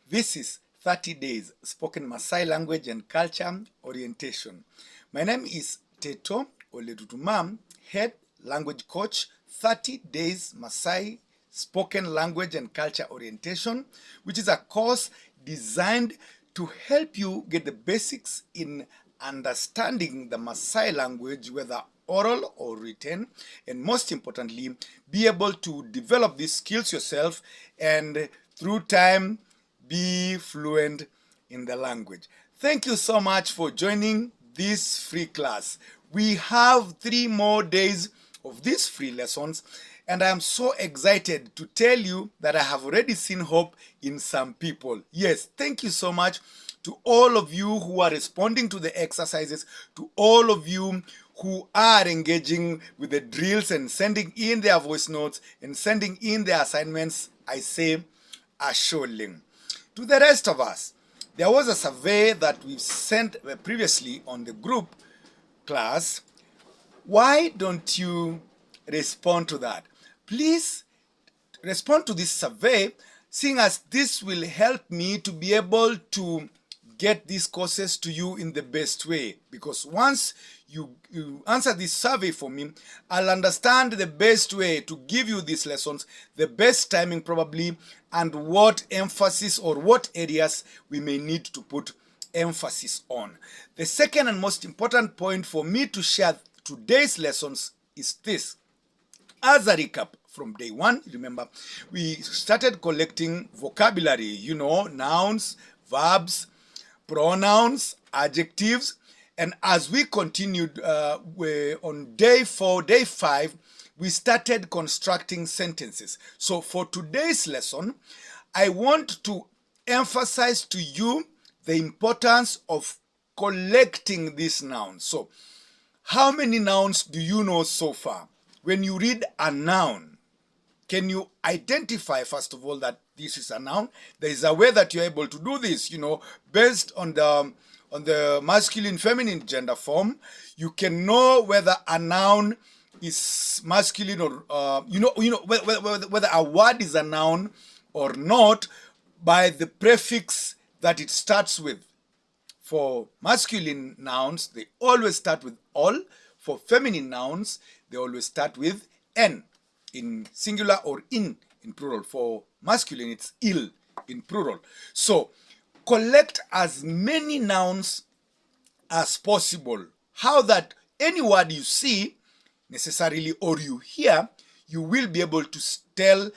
This is 30 Days Spoken Maasai Language and Culture Orientation. My name is Teto Oletutumam, Head Language Coach, 30 Days Maasai Spoken Language and Culture Orientation, which is a course designed to help you get the basics in understanding the Maasai language, whether oral or written, and most importantly, be able to develop these skills yourself and through time be fluent in the language. Thank you so much for joining this free class. We have 3 more days of these free lessons, and I am so excited to tell you that I have already seen hope in some people. Yes, thank you so much to all of you who are responding to the exercises, to all of you who are engaging with the drills and sending in their voice notes and sending in their assignments. I say assuredly. To the rest of us, there was a survey that we sent previously on the group class. Why don't you respond to that? Please respond to this survey, seeing as this will help me to be able to get these courses to you in the best way. Because once you answer this survey for me, I'll understand the best way to give you these lessons, the best timing probably, and what emphasis or what areas we may need to put emphasis on. The second and most important point for me to share today's lessons is this. As a recap, from day one, remember, we started collecting vocabulary, nouns, verbs, pronouns, adjectives, and as we continued on day 4, day 5, we started constructing sentences. So for today's lesson, I want to emphasize to you the importance of collecting these nouns. So how many nouns do you know so far? When you read a noun, can you identify, first of all, that this is a noun? There is a way that you're able to do this, based on the masculine, feminine gender form. You can know whether a noun is masculine or, whether a word is a noun or not by the prefix that it starts with. For masculine nouns, they always start with ol. For feminine nouns, they always start with n in singular or in plural. For masculine, it's il in plural. So collect as many nouns as possible. How that any word you see necessarily or you hear, you will be able to tell